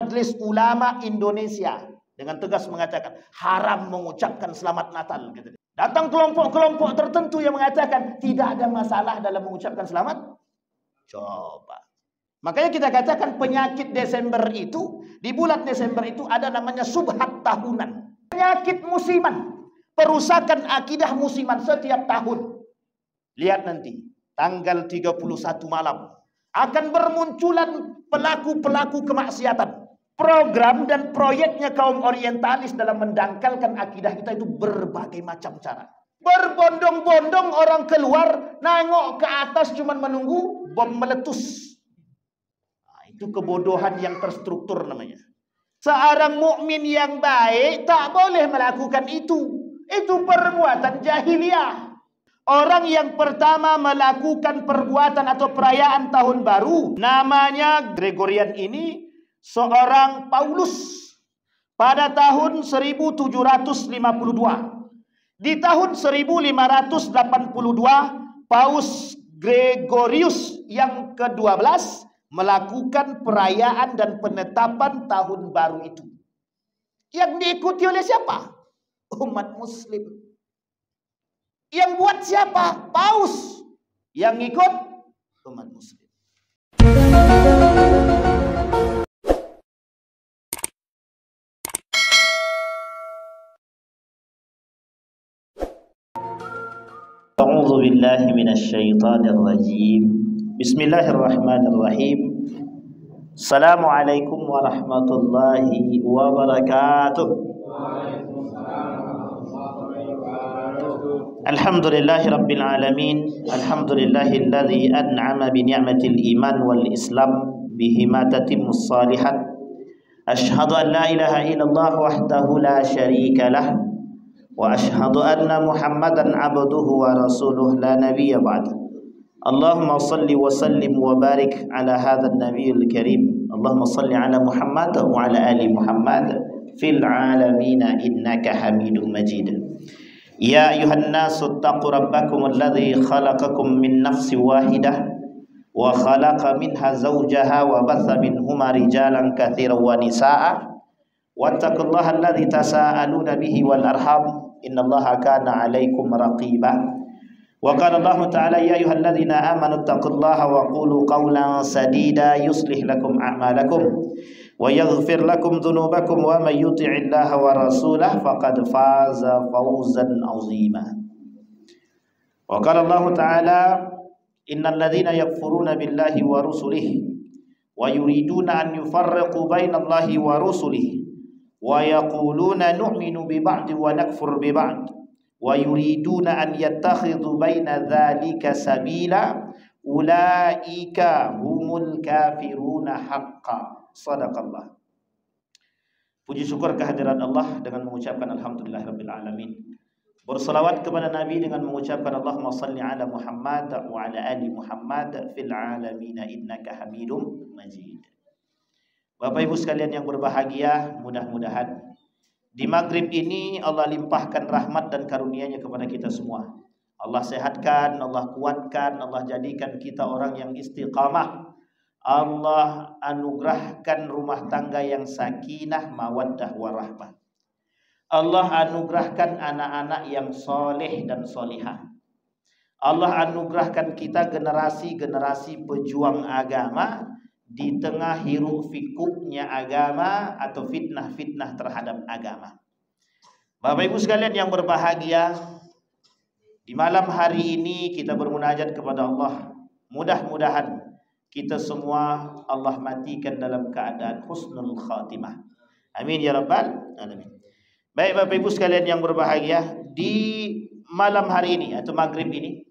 Majelis Ulama Indonesia dengan tegas mengatakan haram mengucapkan selamat Natal. Gitu. Datang kelompok-kelompok tertentu yang mengatakan tidak ada masalah dalam mengucapkan selamat. Coba. Makanya kita katakan penyakit Desember itu, di bulan Desember itu ada namanya subhat tahunan. Penyakit musiman. Perusakan akidah musiman setiap tahun. Lihat nanti, tanggal 31 malam. Akan bermunculan pelaku-pelaku kemaksiatan. Program dan proyeknya kaum orientalis dalam mendangkalkan akidah kita itu berbagai macam cara. Berbondong-bondong orang keluar, nengok ke atas cuma menunggu bom meletus. Nah, itu kebodohan yang terstruktur namanya. Seorang mukmin yang baik tak boleh melakukan itu. Itu perbuatan jahiliyah. Orang yang pertama melakukan perbuatan atau perayaan tahun baru, namanya Gregorian ini, seorang Paulus pada tahun 1752. Di tahun 1582, Paus Gregorius yang ke-12 melakukan perayaan dan penetapan tahun baru itu. Yang diikuti oleh siapa? Umat muslim. Yang buat siapa? Paus. Yang ikut umat muslim. A'udzu billahi minasyaitonir rajim. Bismillahirrahmanirrahim. Assalamualaikum warahmatullahi wabarakatuh. Alhamdulillahi rabbil alamin. Alhamdulillahilladzi an'ama bi ni'matil iman wal islam bihima tatimmus salihat. Asyhadu an la ilaha illallah wahdahu la syarika lah. Wa ashhadu anna Muhammadan abduhu wa rasuluh la nabiyya ba'da. Allahumma salli wa sallim wa barik ala hadzal nabiyil karim. Allahumma salli ala Muhammad wa ala ali Muhammad fil alamin innaka Hamidum Majid. Ya ayuhan nasu taqu rabbakum alladzi khalaqakum min nafsin wahidah wa khalaqa minha zawjaha wa batha minhuma rijalan katsiran wa nisaa'a wattaqullaha alladzi tasaaluna bihi wal arham innallaha kana 'alaikum raqiba. Wa qala Allah ta'ala ya ayyuhalladzina amanu taqullaha wa qulu qawlan sadida yuslih lakum a'malakum wa yaghfir lakum dhunubakum wa may yuti'illaha wa rasulahu faqad faza fawzan 'azima. Wa qala Allah ta'ala innal ladzina yakfuruna billahi wa rusulihi wa yuriduna an yufarriqu bainallahi wa rusulihi wa yaquluna nu'minu bi ba'd wa nakfur bi ba'd wa yuriduna an yattakhidhu baina dzalika sabila ulaika humul kafiruna haqqan. Sadaqallah. Puji syukur kehadirat Allah dengan mengucapkan alhamdulillahirabbil alamin. Berselawat kepada Nabi dengan mengucapkan Allahumma salli ala Muhammad wa ala ali Muhammad fil alamin innaka Hamidum Majid. Bapak Ibu sekalian yang berbahagia, mudah-mudahan di maghrib ini Allah limpahkan rahmat dan karunia-Nya kepada kita semua. Allah sehatkan, Allah kuatkan, Allah jadikan kita orang yang istiqamah. Allah anugerahkan rumah tangga yang sakinah, mawaddah, warahmah. Allah anugerahkan anak-anak yang soleh dan solihah. Allah anugerahkan kita generasi-generasi pejuang agama di tengah hiruk fikuknya agama atau fitnah-fitnah terhadap agama. Bapak Ibu sekalian yang berbahagia, di malam hari ini kita bermunajat kepada Allah. Mudah-mudahan kita semua Allah matikan dalam keadaan husnul khatimah. Amin ya rabbal alamin. Baik Bapak Ibu sekalian yang berbahagia, di malam hari ini atau maghrib ini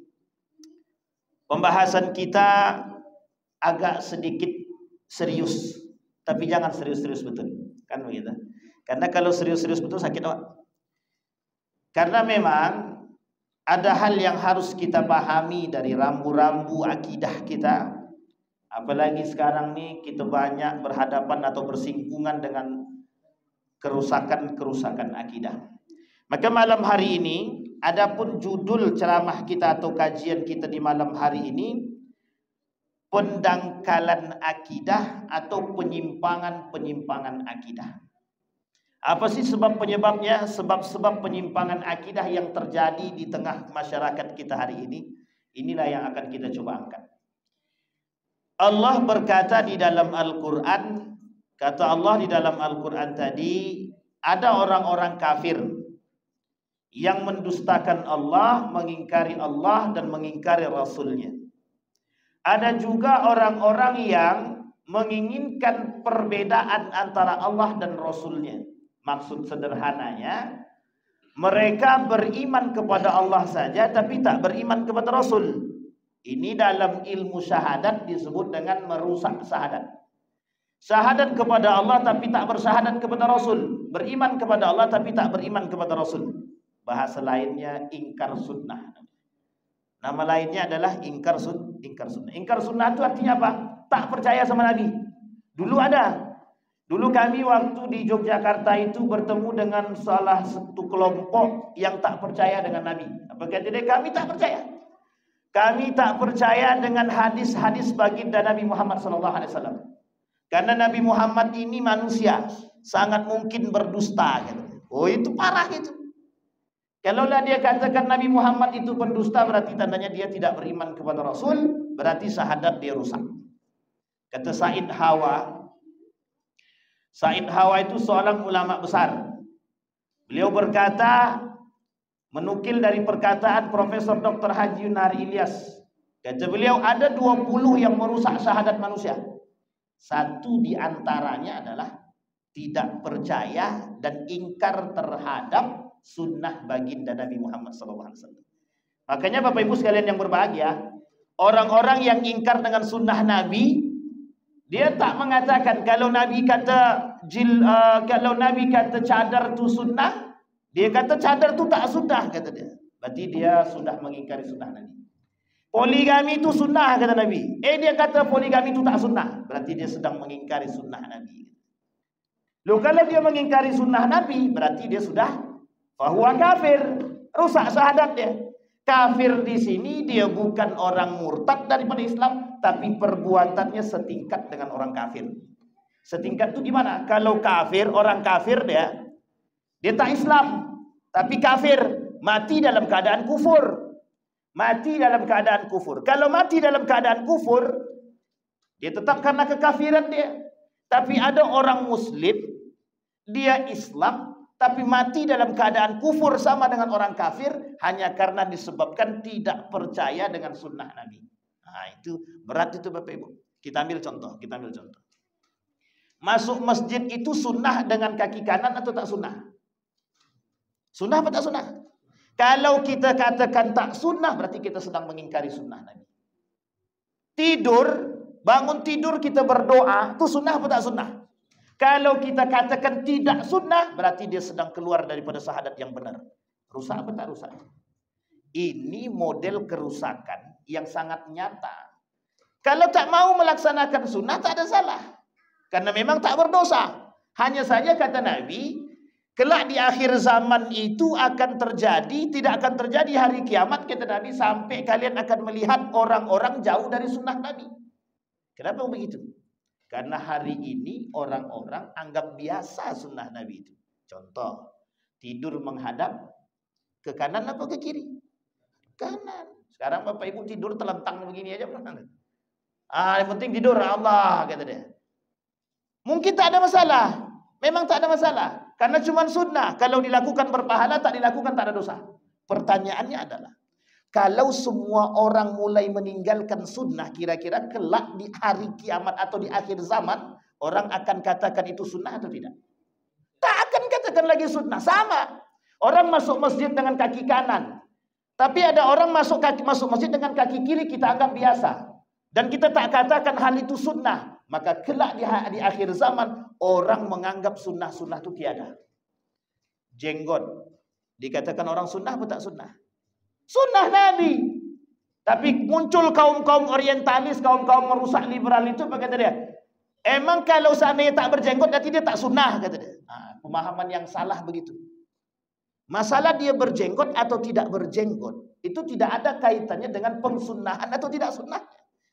pembahasan kita agak sedikit serius, tapi jangan serius-serius betul, kan begitu? Karena kalau serius-serius betul sakit awak. Karena memang ada hal yang harus kita pahami dari rambu-rambu akidah kita. Apalagi sekarang nih kita banyak berhadapan atau bersinggungan dengan kerusakan-kerusakan akidah. Maka malam hari ini, adapun judul ceramah kita atau kajian kita di malam hari ini pendangkalan akidah atau penyimpangan-penyimpangan akidah. Apa sih sebab penyebabnya? Sebab-sebab penyimpangan akidah yang terjadi di tengah masyarakat kita hari ini. Inilah yang akan kita coba angkat. Allah berkata di dalam Al-Quran, kata Allah di dalam Al-Quran tadi, ada orang-orang kafir yang mendustakan Allah, mengingkari Allah dan mengingkari Rasulnya. Ada juga orang-orang yang menginginkan perbedaan antara Allah dan Rasulnya. Maksud sederhananya, mereka beriman kepada Allah saja tapi tak beriman kepada Rasul. Ini dalam ilmu syahadat disebut dengan merusak syahadat. Syahadat kepada Allah tapi tak bersyahadat kepada Rasul. Beriman kepada Allah tapi tak beriman kepada Rasul. Bahasa lainnya ingkar sunnah. Nama lainnya adalah ingkar sunnah. Ingkar sunnah itu artinya apa? Tak percaya sama Nabi. Dulu ada. Dulu kami waktu di Yogyakarta itu bertemu dengan salah satu kelompok yang tak percaya dengan Nabi. Apa kata dia? Kami tak percaya. Kami tak percaya dengan hadis-hadis baginda Nabi Muhammad SAW. Karena Nabi Muhammad ini manusia, sangat mungkin berdusta. Oh, itu parah itu. Kalaulah dia katakan Nabi Muhammad itu pendusta, berarti tandanya dia tidak beriman kepada Rasul, berarti syahadat dia rusak. Kata Said Hawa. Said Hawa itu seorang ulama besar. Beliau berkata, menukil dari perkataan Profesor Dr. Haji Yunari Ilyas. Kata beliau, ada 20 yang merusak syahadat manusia. Satu di antaranya adalah tidak percaya dan ingkar terhadap sunnah baginda Nabi Muhammad SAW. Makanya Bapak Ibu sekalian yang berbahagia, orang-orang yang ingkar dengan sunnah Nabi, dia tak mengatakan kalau Nabi kata cadar itu sunnah, dia kata cadar itu tak sunnah, kata dia. Berarti dia sudah mengingkari sunnah Nabi. Poligami itu sunnah, kata Nabi. Dia kata poligami itu tak sunnah, berarti dia sedang mengingkari sunnah Nabi. Loh, kalau dia mengingkari sunnah Nabi, berarti dia sudah fahuwa kafir, rusak syahadat dia. Kafir di sini dia bukan orang murtad daripada Islam, tapi perbuatannya setingkat dengan orang kafir. Setingkat itu gimana? Kalau kafir, orang kafir dia tak Islam, tapi kafir, mati dalam keadaan kufur. Mati dalam keadaan kufur. Kalau mati dalam keadaan kufur, dia tetap karena kekafiran dia. Tapi ada orang muslim, dia Islam, tapi mati dalam keadaan kufur sama dengan orang kafir, hanya karena disebabkan tidak percaya dengan sunnah Nabi. Nah, itu berat itu Bapak Ibu. Kita ambil contoh. Masuk masjid itu sunnah dengan kaki kanan atau tak sunnah? Sunnah atau tak sunnah? Kalau kita katakan tak sunnah, berarti kita sedang mengingkari sunnah Nabi. Bangun tidur kita berdoa, itu sunnah atau tak sunnah? Kalau kita katakan tidak sunnah, berarti dia sedang keluar daripada syahadat yang benar. Rusak atau tak rusak? Ini model kerusakan yang sangat nyata. Kalau tak mau melaksanakan sunnah, tak ada salah. Karena memang tak berdosa. Hanya saja kata Nabi, kelak di akhir zaman itu akan terjadi, tidak akan terjadi hari kiamat, kata Nabi, sampai kalian akan melihat orang-orang jauh dari sunnah Nabi. Kenapa begitu? Karena hari ini orang-orang anggap biasa sunnah Nabi itu. Contoh, tidur menghadap ke kanan atau ke kiri? Kanan. Sekarang Bapak Ibu tidur telentang begini aja. Yang penting tidur, Allah, kata dia. Mungkin tak ada masalah. Memang tak ada masalah. Karena cuma sunnah. Kalau dilakukan berpahala, tak dilakukan tak ada dosa. Pertanyaannya adalah, kalau semua orang mulai meninggalkan sunnah, kira-kira kelak di hari kiamat atau di akhir zaman, orang akan katakan itu sunnah atau tidak? Tak akan katakan lagi sunnah. Sama. Orang masuk masjid dengan kaki kanan. Tapi ada orang masuk masjid dengan kaki kiri, kita anggap biasa. Dan kita tak katakan hal itu sunnah. Maka kelak di akhir zaman, orang menganggap sunnah-sunnah itu tiada. Jenggot. Dikatakan orang sunnah atau tak sunnah? Sunnah Nabi. Tapi muncul kaum-kaum orientalis, kaum-kaum merusak liberal itu, apa kata dia? Emang kalau seandainya tak berjenggot, berarti dia tak sunnah, kata dia. Pemahaman yang salah begitu. Masalah dia berjenggot atau tidak berjenggot, itu tidak ada kaitannya dengan pensunnahan atau tidak sunnah.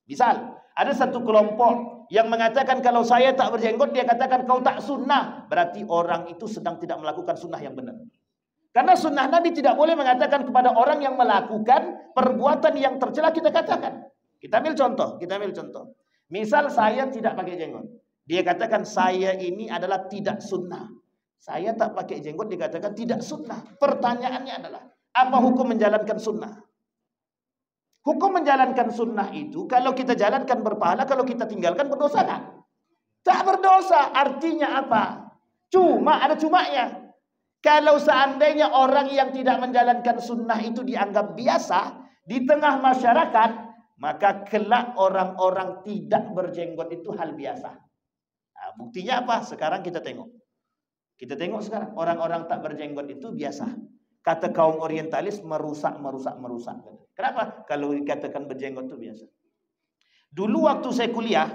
Misal, ada satu kelompok yang mengatakan kalau saya tak berjenggot, dia katakan kau tak sunnah. Berarti orang itu sedang tidak melakukan sunnah yang benar. Karena sunnah Nabi tidak boleh mengatakan kepada orang yang melakukan perbuatan yang tercela kita katakan. Kita ambil contoh. Misal saya tidak pakai jenggot. Dia katakan saya ini adalah tidak sunnah. Saya tak pakai jenggot dikatakan tidak sunnah. Pertanyaannya adalah, apa hukum menjalankan sunnah? Hukum menjalankan sunnah itu, kalau kita jalankan berpahala, kalau kita tinggalkan berdosa kan? Tak berdosa. Artinya apa? Cuma, ada cumanya. Kalau seandainya orang yang tidak menjalankan sunnah itu dianggap biasa di tengah masyarakat, maka kelak orang-orang tidak berjenggot itu hal biasa. Nah, buktinya apa? Sekarang kita tengok. Kita tengok sekarang, orang-orang tak berjenggot itu biasa. Kata kaum orientalis merusak. Kenapa? Kalau dikatakan berjenggot itu biasa. Dulu waktu saya kuliah,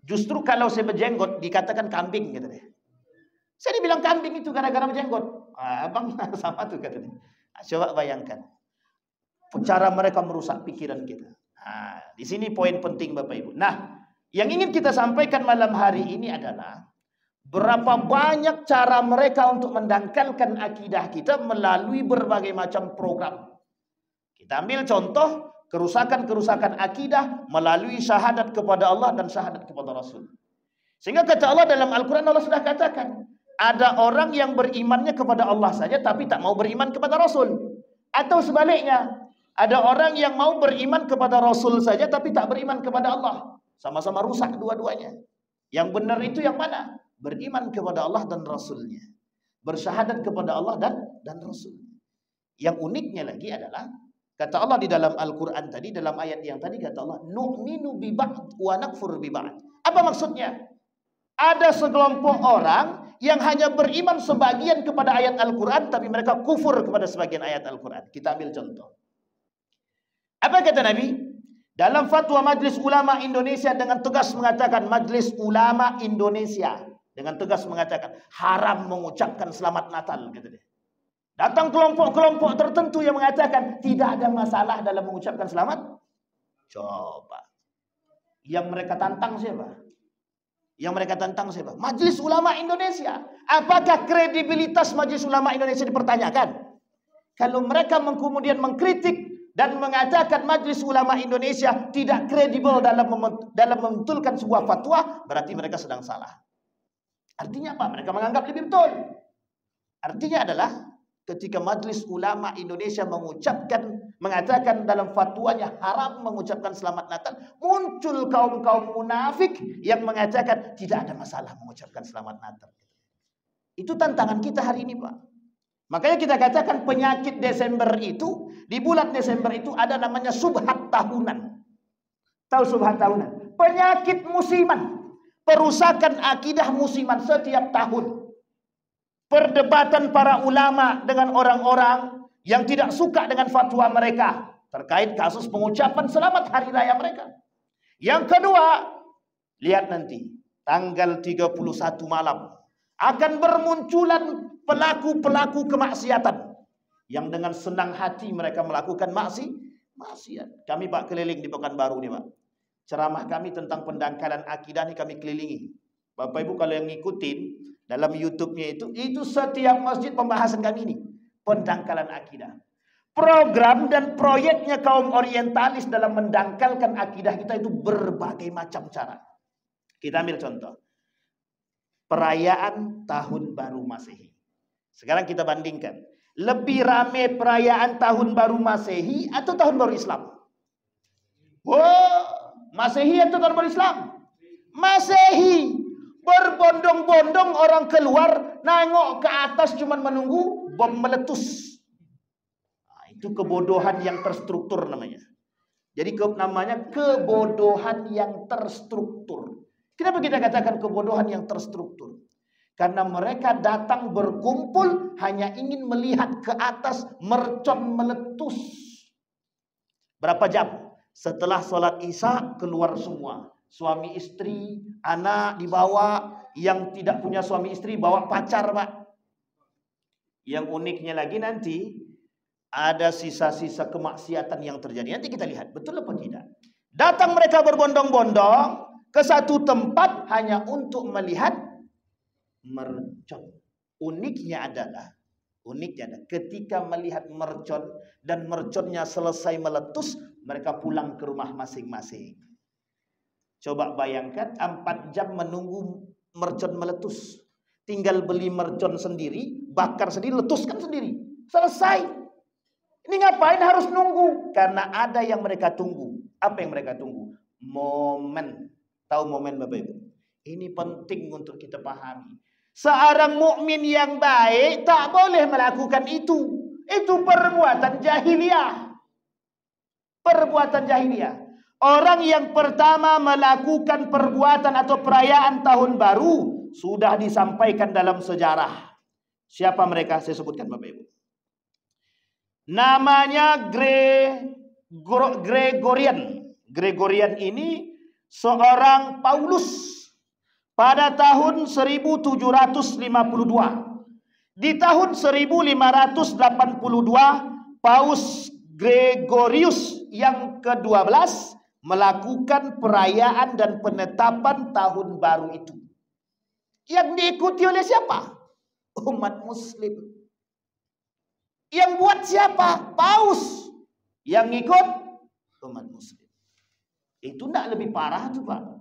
justru kalau saya berjenggot dikatakan kambing gitu deh. Saya dibilang kambing itu gara-gara berjenggot. Abang sama tuh katanya. Coba bayangkan. Cara mereka merusak pikiran kita. Di sini poin penting Bapak Ibu. Nah, yang ingin kita sampaikan malam hari ini adalah berapa banyak cara mereka untuk mendangkalkan akidah kita melalui berbagai macam program. Kita ambil contoh kerusakan-kerusakan akidah melalui syahadat kepada Allah dan syahadat kepada Rasul. Sehingga kata Allah dalam Al-Quran, Allah sudah katakan, ada orang yang berimannya kepada Allah saja tapi tak mau beriman kepada Rasul. Atau sebaliknya, ada orang yang mau beriman kepada Rasul saja tapi tak beriman kepada Allah. Sama-sama rusak dua-duanya. Yang benar itu yang mana? Beriman kepada Allah dan Rasulnya. Bersyahadat kepada Allah dan Rasulnya. Yang uniknya lagi adalah, kata Allah di dalam Al-Quran tadi, dalam ayat yang tadi kata Allah, nu'minu bi ba'd wa nakfur bi ba'd. Apa maksudnya? Ada sekelompok orang yang hanya beriman sebagian kepada ayat Al-Quran, tapi mereka kufur kepada sebagian ayat Al-Quran. Kita ambil contoh. Apa kata Nabi? Dalam fatwa Majelis Ulama Indonesia dengan tegas mengatakan, Majelis Ulama Indonesia dengan tegas mengatakan, haram mengucapkan selamat Natal. Gitu deh. Datang kelompok-kelompok tertentu yang mengatakan, tidak ada masalah dalam mengucapkan selamat. Coba. Yang mereka tantang siapa? Majelis Ulama Indonesia. Apakah kredibilitas Majelis Ulama Indonesia dipertanyakan? Kalau mereka kemudian mengkritik dan mengatakan Majelis Ulama Indonesia tidak kredibel dalam membetulkan sebuah fatwa, berarti mereka sedang salah. Artinya apa? Mereka menganggap lebih betul. Artinya adalah ketika Majelis Ulama Indonesia mengatakan dalam fatwanya haram mengucapkan selamat Natal, muncul kaum-kaum munafik yang mengatakan tidak ada masalah mengucapkan selamat Natal. Itu tantangan kita hari ini, Pak. Makanya kita katakan penyakit Desember itu, di bulan Desember itu ada namanya subhat tahunan. Tahu subhat tahunan? Penyakit musiman. Perusakan akidah musiman setiap tahun. Perdebatan para ulama dengan orang-orang yang tidak suka dengan fatwa mereka terkait kasus pengucapan selamat hari raya mereka. Yang kedua, lihat nanti tanggal 31 malam akan bermunculan pelaku-pelaku kemaksiatan yang dengan senang hati mereka melakukan maksiat. Kami Pak keliling di Pekanbaru nih Pak. Ceramah kami tentang pendangkalan akidah ini kami kelilingi. Bapak Ibu kalau yang ngikutin dalam YouTube-nya itu setiap masjid pembahasan kami ini. Pendangkalan akidah. Program dan proyeknya kaum orientalis dalam mendangkalkan akidah kita itu berbagai macam cara. Kita ambil contoh. Perayaan Tahun Baru Masehi. Sekarang kita bandingkan. Lebih ramai perayaan Tahun Baru Masehi atau Tahun Baru Islam? Masehi atau Tahun Baru Islam? Masehi. Berbondong-bondong orang keluar, nengok ke atas cuman menunggu bom meletus. Itu kebodohan yang terstruktur namanya. Jadi namanya kebodohan yang terstruktur. Kenapa kita katakan kebodohan yang terstruktur? Karena mereka datang berkumpul hanya ingin melihat ke atas mercon meletus. Berapa jam? Setelah sholat Isya keluar semua. Suami istri, anak dibawa. Yang tidak punya suami istri bawa pacar Pak. Yang uniknya lagi nanti ada sisa-sisa kemaksiatan yang terjadi. Nanti kita lihat betul apa tidak. Datang mereka berbondong-bondong ke satu tempat hanya untuk melihat mercon. Uniknya adalah ketika melihat mercon dan merconnya selesai meletus, mereka pulang ke rumah masing-masing. Coba bayangkan 4 jam menunggu mercon meletus. Tinggal beli mercon sendiri, bakar sendiri, letuskan sendiri. Selesai. Ini ngapain harus nunggu? Karena ada yang mereka tunggu. Apa yang mereka tunggu? Momen. Tahu momen Bapak Ibu? Ini penting untuk kita pahami. Seorang mukmin yang baik tak boleh melakukan itu. Itu perbuatan jahiliyah. Perbuatan jahiliyah. Orang yang pertama melakukan perbuatan atau perayaan tahun baru sudah disampaikan dalam sejarah. Siapa mereka? Saya sebutkan Bapak Ibu. Namanya Gregorian. Gregorian ini seorang Paulus. Pada tahun 1752, di tahun 1582, Paus Gregorius yang ke-12 melakukan perayaan dan penetapan tahun baru itu. Yang diikuti oleh siapa? Umat Muslim. Yang buat siapa? Paus. Yang ikut umat Muslim. Itu tidak lebih parah tuh Pak.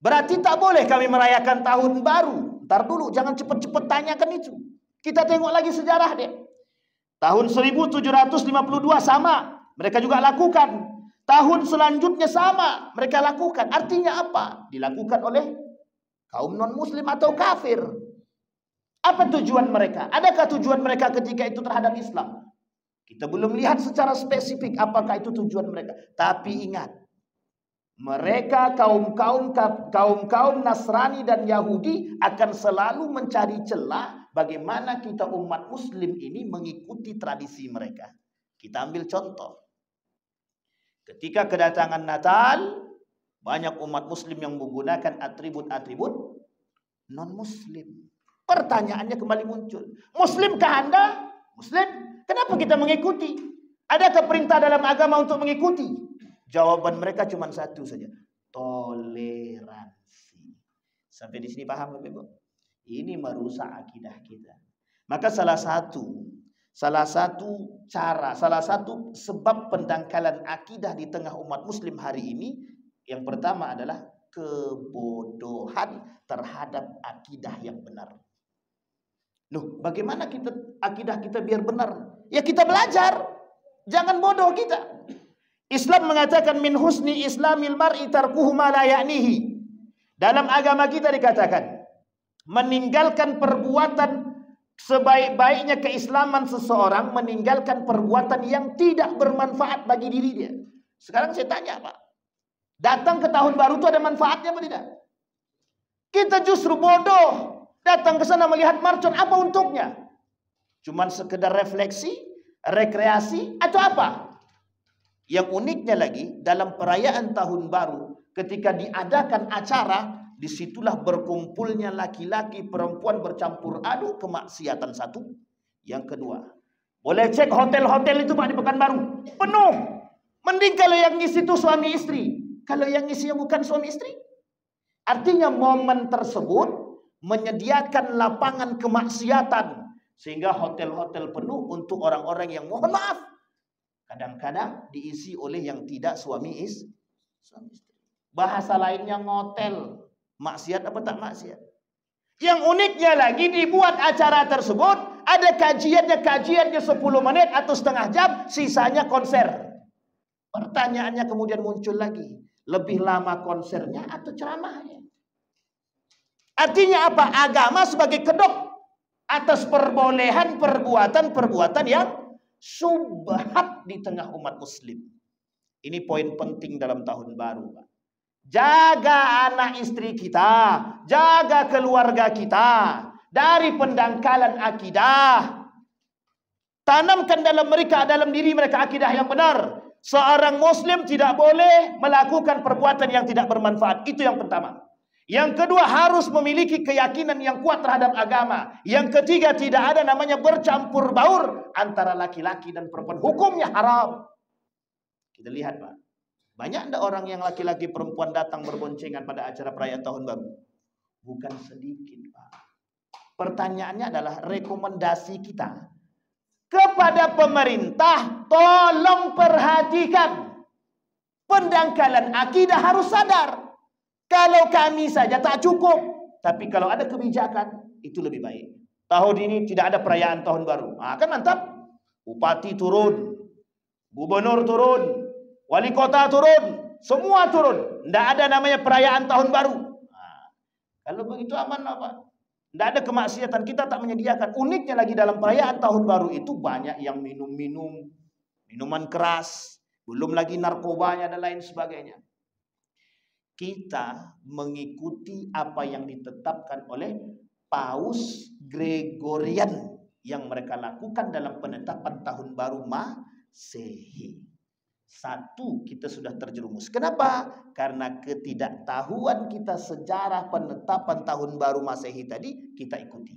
Berarti tak boleh kami merayakan tahun baru. Ntar dulu, jangan cepet-cepet tanyakan itu. Kita tengok lagi sejarah deh. Tahun 1752 sama, mereka juga lakukan. Tahun selanjutnya sama, mereka lakukan. Artinya apa? Dilakukan oleh kaum non-muslim atau kafir. Apa tujuan mereka? Adakah tujuan mereka ketika itu terhadap Islam? Kita belum lihat secara spesifik apakah itu tujuan mereka. Tapi ingat, mereka kaum Nasrani dan Yahudi akan selalu mencari celah bagaimana kita umat Muslim ini mengikuti tradisi mereka. Kita ambil contoh. Ketika kedatangan Natal, banyak umat Muslim yang menggunakan atribut-atribut non-Muslim. Pertanyaannya kembali muncul. Muslimkah Anda? Muslim? Kenapa kita mengikuti? Adakah perintah dalam agama untuk mengikuti? Jawaban mereka cuma satu saja. Toleransi. Sampai di sini paham Bapak Ibu? Ini merusak akidah kita. Maka salah satu sebab pendangkalan akidah di tengah umat Muslim hari ini, yang pertama adalah kebodohan terhadap akidah yang benar. Loh, bagaimana akidah kita biar benar? Ya kita belajar. Jangan bodoh kita. Islam mengatakan min husni islamil mar'i tarkuhu ma la ya'nihi. Dalam agama kita dikatakan meninggalkan perbuatan, sebaik-baiknya keislaman seseorang meninggalkan perbuatan yang tidak bermanfaat bagi diri dia. Sekarang saya tanya Pak, datang ke tahun baru itu ada manfaatnya apa tidak? Kita justru bodoh, datang ke sana melihat mercon, apa untuknya? Cuman sekedar refleksi, rekreasi atau apa? Yang uniknya lagi, dalam perayaan tahun baru, ketika diadakan acara, disitulah berkumpulnya laki-laki, perempuan bercampur aduk kemaksiatan satu. Yang kedua, boleh cek hotel-hotel itu Pak di Pekanbaru, penuh. Mending kalau yang ngisi itu suami istri. Kalau yang ngisi bukan suami istri. Artinya momen tersebut menyediakan lapangan kemaksiatan. Sehingga hotel-hotel penuh untuk orang-orang yang mohon maaf, kadang-kadang diisi oleh yang tidak suami istri. Bahasa lainnya ngotel. Maksiat apa tak maksiat? Yang uniknya lagi, dibuat acara tersebut ada kajiannya 10 menit atau setengah jam, sisanya konser. Pertanyaannya kemudian muncul lagi, lebih lama konsernya atau ceramahnya? Artinya apa? Agama sebagai kedok atas perbolehan perbuatan yang subhat di tengah umat Muslim. Ini poin penting dalam tahun baru, Pak. Jaga anak istri kita, jaga keluarga kita dari pendangkalan akidah. Tanamkan dalam diri mereka akidah yang benar. Seorang Muslim tidak boleh melakukan perbuatan yang tidak bermanfaat. Itu yang pertama. Yang kedua, harus memiliki keyakinan yang kuat terhadap agama. Yang ketiga, tidak ada namanya bercampur baur antara laki-laki dan perempuan. Hukumnya haram. Kita lihat, Pak. Banyak enggak orang yang laki-laki perempuan datang berboncengan pada acara perayaan tahun baru? Bukan sedikit, Pak. Pertanyaannya adalah rekomendasi kita kepada pemerintah, tolong perhatikan. Pendangkalan akidah harus sadar. Kalau kami saja tak cukup, tapi kalau ada kebijakan, itu lebih baik. Tahun ini tidak ada perayaan tahun baru. Kan mantap. Bupati turun, gubernur turun, wali kota turun, semua turun. Tidak ada namanya perayaan tahun baru. Kalau begitu aman apa? Tidak ada kemaksiatan, kita tak menyediakan. Uniknya lagi dalam perayaan tahun baru itu banyak yang minum-minum, minuman keras, belum lagi narkobanya dan lain sebagainya. Kita mengikuti apa yang ditetapkan oleh Paus Gregorian yang mereka lakukan dalam penetapan tahun baru Masehi. Satu, kita sudah terjerumus. Kenapa? Karena ketidaktahuan kita sejarah penetapan tahun baru Masehi tadi, kita ikuti.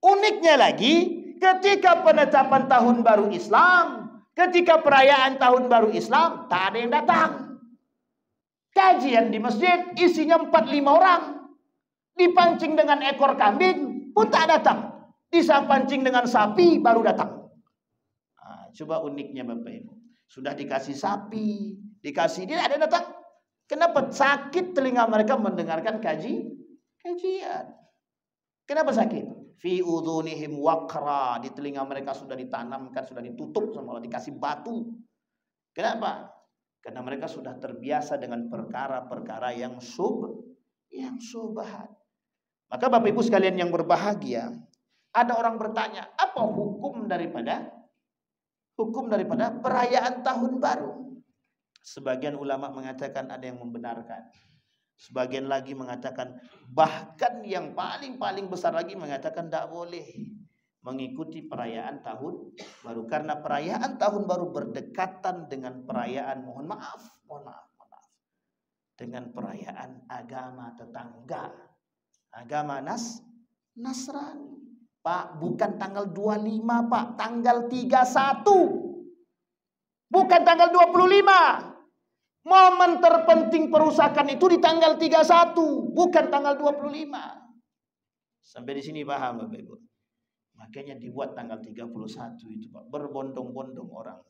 Uniknya lagi, ketika penetapan tahun baru Islam, ketika perayaan tahun baru Islam, tak ada yang datang. Kajian di masjid isinya 4-5 orang. Dipancing dengan ekor kambing pun tak datang. Dipancing dengan sapi baru datang. Coba uniknya Bapak Ibu. Sudah dikasih sapi, dikasih dia ada datang. Kenapa? Sakit telinga mereka mendengarkan kajian. Kenapa sakit? Fi udhunihim waqra, di telinga mereka sudah ditanamkan, sudah ditutup sama Allah, dikasih batu. Kenapa? Karena mereka sudah terbiasa dengan perkara-perkara yang syubhat. Maka Bapak Ibu sekalian yang berbahagia, ada orang bertanya, apa hukum daripada perayaan tahun baru? Sebagian ulama mengatakan ada yang membenarkan. Sebagian lagi mengatakan, bahkan yang paling besar lagi mengatakan tidak boleh mengikuti perayaan tahun baru. Karena perayaan tahun baru berdekatan dengan perayaan, mohon maaf, dengan perayaan agama tetangga. Agama Nasrani. Pak, bukan tanggal 25, Pak, tanggal 31. Bukan tanggal 25. Momen terpenting perusakan itu di tanggal 31, bukan tanggal 25. Sampai di sini paham Bapak Ibu? Makanya dibuat tanggal 31 itu, Pak. Berbondong-bondong orang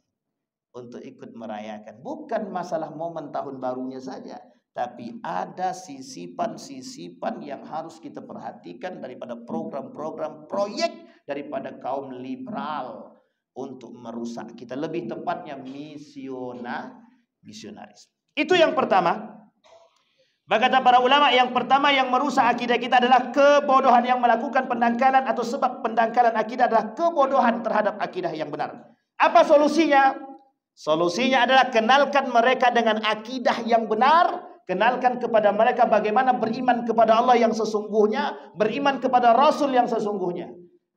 untuk ikut merayakan. Bukan masalah momen tahun barunya saja, tapi ada sisipan-sisipan yang harus kita perhatikan daripada program-program proyek daripada kaum liberal untuk merusak kita. Lebih tepatnya misionaris. Itu yang pertama. Kata para ulama, yang pertama yang merusak akidah kita adalah kebodohan, yang melakukan pendangkalan atau sebab pendangkalan akidah adalah kebodohan terhadap akidah yang benar. Apa solusinya? Solusinya adalah kenalkan mereka dengan akidah yang benar. Kenalkan kepada mereka bagaimana beriman kepada Allah yang sesungguhnya, beriman kepada Rasul yang sesungguhnya.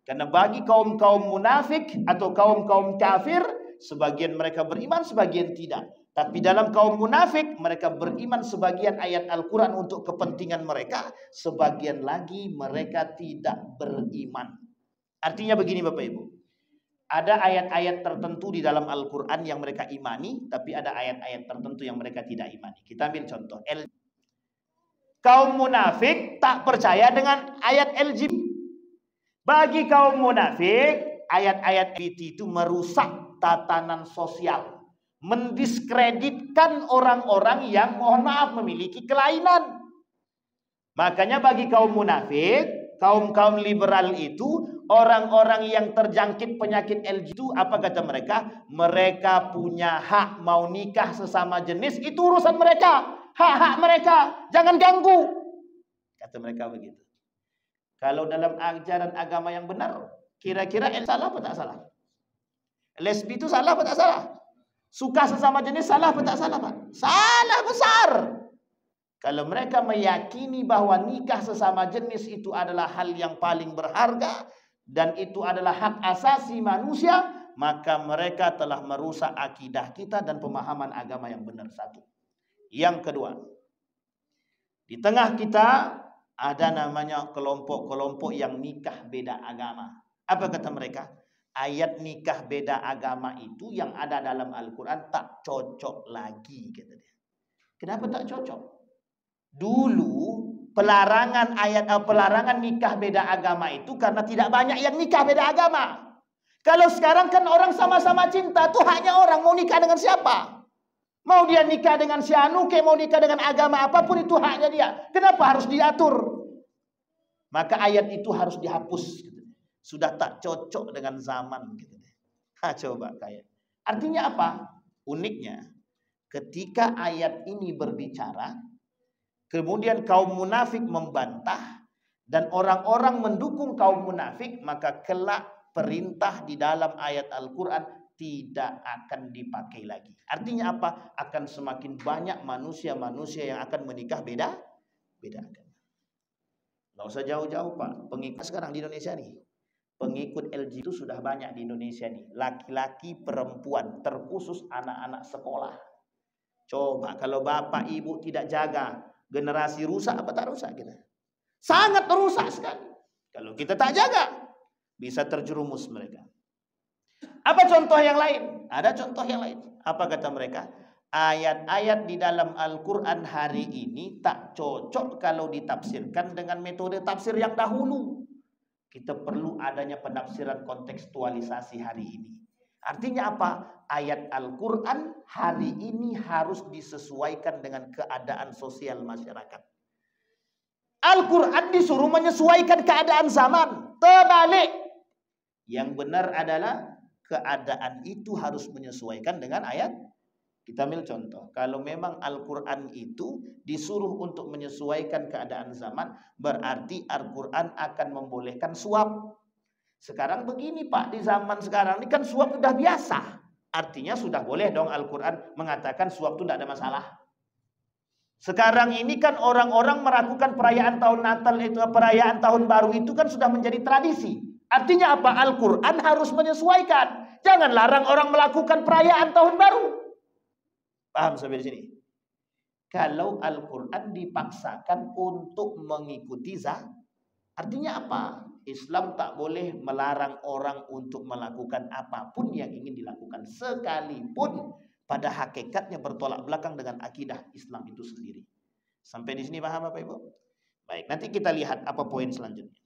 Karena bagi kaum-kaum munafik atau kaum-kaum kafir, sebagian mereka beriman, sebagian tidak. Tapi dalam kaum munafik, mereka beriman sebagian ayat Al-Quran untuk kepentingan mereka, sebagian lagi mereka tidak beriman. Artinya begini Bapak Ibu, ada ayat-ayat tertentu di dalam Al-Quran yang mereka imani, tapi ada ayat-ayat tertentu yang mereka tidak imani. Kita ambil contoh. Kaum munafik tak percaya dengan ayat LGBT. Bagi kaum munafik, ayat-ayat itu merusak tatanan sosial, mendiskreditkan orang-orang yang mohon maaf memiliki kelainan. Makanya bagi kaum munafik, kaum-kaum liberal itu, orang-orang yang terjangkit penyakit LGBT itu apa kata mereka? Mereka punya hak mau nikah sesama jenis, itu urusan mereka, hak-hak mereka, jangan ganggu. Kata mereka begitu. Kalau dalam ajaran agama yang benar, kira-kira salah apa tak salah? Lesbi itu salah apa tak salah? Suka sesama jenis salah apa tak salah, Pak? Salah besar. Kalau mereka meyakini bahwa nikah sesama jenis itu adalah hal yang paling berharga dan itu adalah hak asasi manusia, maka mereka telah merusak akidah kita dan pemahaman agama yang benar. Satu. Yang kedua, di tengah kita ada namanya kelompok-kelompok yang nikah beda agama. Apa kata mereka? ayat nikah beda agama itu yang ada dalam Al-Quran tak cocok lagi, kata dia. Kenapa tak cocok? Dulu pelarangan pelarangan nikah beda agama itu karena tidak banyak yang nikah beda agama. Kalau sekarang kan orang sama-sama cinta, tuh haknya orang mau nikah dengan siapa. Mau dia nikah dengan si anu, mau nikah dengan agama apapun itu haknya dia. Kenapa harus diatur? Maka ayat itu harus dihapus. Sudah tak cocok dengan zaman. Coba kayak. Artinya apa? Uniknya, ketika ayat ini berbicara, kemudian kaum munafik membantah, dan orang-orang mendukung kaum munafik, maka kelak perintah di dalam ayat Al-Quran tidak akan dipakai lagi. Artinya apa? Akan semakin banyak manusia-manusia yang akan menikah beda agama. Nggak usah jauh-jauh Pak. Pengikut sekarang di Indonesia nih, pengikut LGBT itu sudah banyak di Indonesia nih. Laki-laki, perempuan, terkhusus anak-anak sekolah. Coba kalau bapak ibu tidak jaga, generasi rusak apa tak rusak kita? Sangat rusak sekali. Kalau kita tak jaga, bisa terjerumus mereka. Apa contoh yang lain? Ada contoh yang lain. Apa kata mereka? Ayat-ayat di dalam Al-Quran hari ini tak cocok kalau ditafsirkan dengan metode tafsir yang dahulu. Kita perlu adanya penafsiran kontekstualisasi hari ini. Artinya apa? Ayat Al-Quran hari ini harus disesuaikan dengan keadaan sosial masyarakat. Al-Quran disuruh menyesuaikan keadaan zaman. Terbalik. Yang benar adalah keadaan itu harus menyesuaikan dengan ayat. Kita ambil contoh. Kalau memang Al-Quran itu disuruh untuk menyesuaikan keadaan zaman, berarti Al-Quran akan membolehkan suap. Sekarang begini Pak, di zaman sekarang ini kan suap sudah biasa. Artinya sudah boleh dong Al-Quran mengatakan suap itu tidak ada masalah. Sekarang ini kan orang-orang melakukan perayaan tahun Natal itu, perayaan tahun baru itu kan sudah menjadi tradisi. Artinya apa? Al-Quran harus menyesuaikan. Jangan larang orang melakukan perayaan tahun baru. Paham sampai di sini? Kalau Al-Quran dipaksakan untuk mengikuti zaman, artinya apa? Islam tak boleh melarang orang untuk melakukan apapun yang ingin dilakukan, sekalipun pada hakikatnya bertolak belakang dengan akidah Islam itu sendiri. Sampai di sini paham Bapak Ibu? Baik, nanti kita lihat apa poin selanjutnya.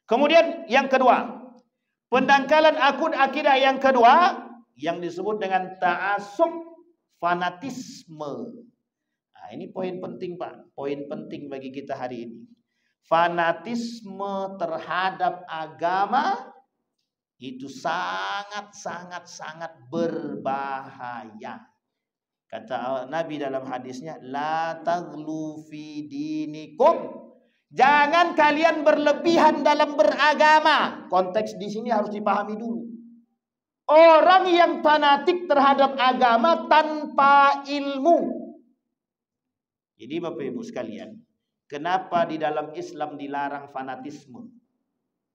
Kemudian yang kedua, pendangkalan akidah yang kedua yang disebut dengan ta'assub, fanatisme. Nah, ini poin penting Pak, poin penting bagi kita hari ini. Fanatisme terhadap agama itu sangat berbahaya. Kata Nabi dalam hadisnya, la taghlu fi dinikum. Jangan kalian berlebihan dalam beragama. Konteks di sini harus dipahami dulu. Orang yang fanatik terhadap agama tanpa ilmu. Jadi Bapak Ibu sekalian, kenapa di dalam Islam dilarang fanatisme?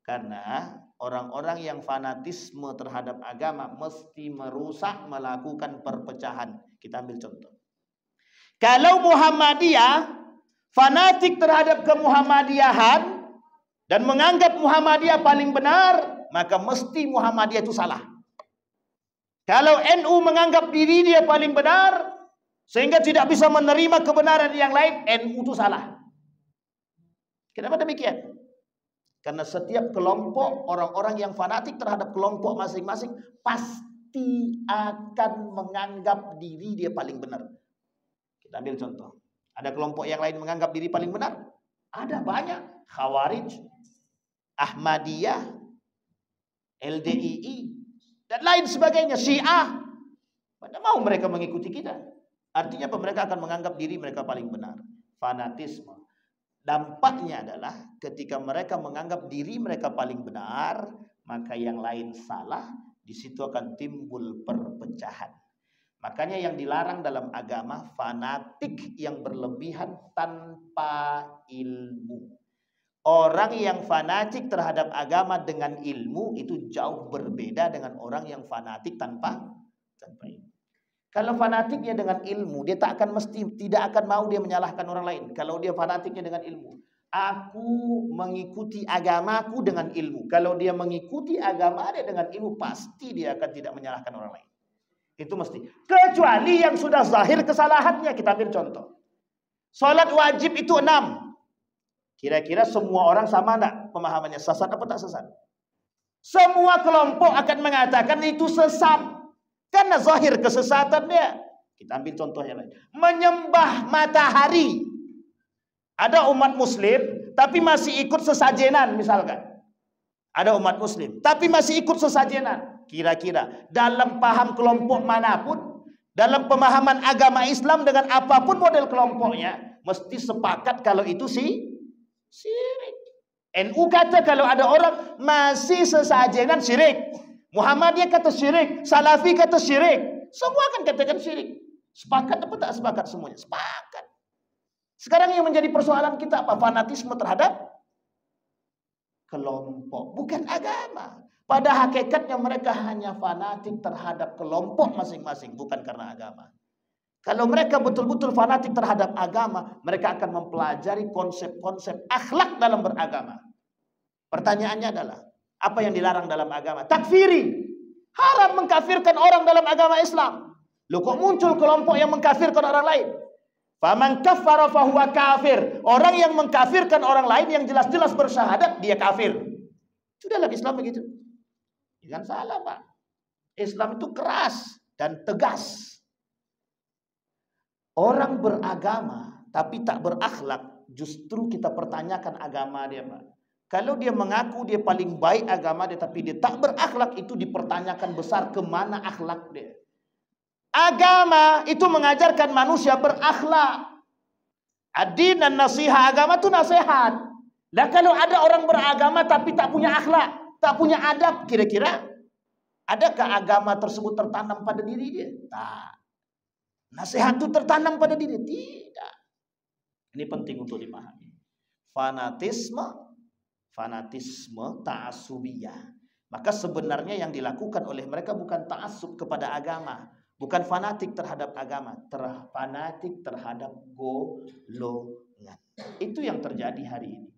Karena orang-orang yang fanatisme terhadap agama mesti merusak, melakukan perpecahan. Kita ambil contoh. Kalau Muhammadiyah fanatik terhadap kemuhammadiyahan dan menganggap Muhammadiyah paling benar, maka mesti Muhammadiyah itu salah. Kalau NU menganggap diri dia paling benar sehingga tidak bisa menerima kebenaran yang lain, NU itu salah. Kenapa demikian? Karena setiap kelompok, orang-orang yang fanatik terhadap kelompok masing-masing pasti akan menganggap diri dia paling benar. Kita ambil contoh. Ada kelompok yang lain menganggap diri paling benar? Ada banyak. Khawarij, Ahmadiyah, LDII, dan lain sebagainya. Syiah. Mana mau mereka mengikuti kita? Artinya mereka akan menganggap diri mereka paling benar. Fanatisme. Dampaknya adalah ketika mereka menganggap diri mereka paling benar, maka yang lain salah. Di situ akan timbul perpecahan. Makanya yang dilarang dalam agama fanatik yang berlebihan tanpa ilmu. Orang yang fanatik terhadap agama dengan ilmu itu jauh berbeda dengan orang yang fanatik tanpa ilmu. Kalau fanatiknya dengan ilmu, dia tidak akan mau dia menyalahkan orang lain. Kalau dia fanatiknya dengan ilmu, Aku mengikuti agamaku dengan ilmu. Kalau dia mengikuti agama dia dengan ilmu, pasti dia akan tidak menyalahkan orang lain. Itu mesti. Kecuali yang sudah zahir kesalahannya. Kita ambil contoh. Salat wajib itu 6. Kira-kira semua orang sama enggak pemahamannya? Sesat apa tak sesat? Semua kelompok akan mengatakan itu sesat. Karena zahir kesesatan dia. Kita ambil contoh yang lain. Menyembah matahari. Ada umat muslim tapi masih ikut sesajenan misalkan. Ada umat muslim tapi masih ikut sesajenan. Kira-kira dalam paham kelompok manapun, dalam pemahaman agama Islam dengan apapun model kelompoknya, mesti sepakat kalau itu syirik. NU kata kalau ada orang masih sesajenan syirik. Muhammadiyah kata syirik, Salafi kata syirik. Semua akan katakan syirik. Sepakat apa tak sepakat semuanya? Sepakat. Sekarang yang menjadi persoalan kita apa? Fanatisme terhadap kelompok, bukan agama. Pada hakikatnya mereka hanya fanatik terhadap kelompok masing-masing, bukan karena agama. Kalau mereka betul-betul fanatik terhadap agama, mereka akan mempelajari konsep-konsep akhlak dalam beragama. Pertanyaannya adalah, apa yang dilarang dalam agama? Takfiri. Haram mengkafirkan orang dalam agama Islam. Loh, kok muncul kelompok yang mengkafirkan orang lain? Faman kaffara fahuwa kafir. Orang yang mengkafirkan orang lain yang jelas-jelas bersyahadat, dia kafir. Itu dalam Islam begitu. Jangan salah, Pak. Islam itu keras dan tegas. Orang beragama tapi tak berakhlak, justru kita pertanyakan agama dia, Pak. Kalau dia mengaku dia paling baik agama dia tapi dia tak berakhlak, itu dipertanyakan besar kemana akhlak dia. Agama itu mengajarkan manusia berakhlak. Ad-din dan nasihat, agama itu nasihat. Dan kalau ada orang beragama tapi tak punya akhlak, tak punya adab, kira-kira adakah agama tersebut tertanam pada diri dia? Tak. Nasihat itu tertanam pada diri? Tidak. Ini penting untuk dipahami. Fanatisme ta'assubiyah. Maka sebenarnya yang dilakukan oleh mereka bukan ta'assub kepada agama. Bukan fanatik terhadap agama, fanatik terhadap golongan. Itu yang terjadi hari ini.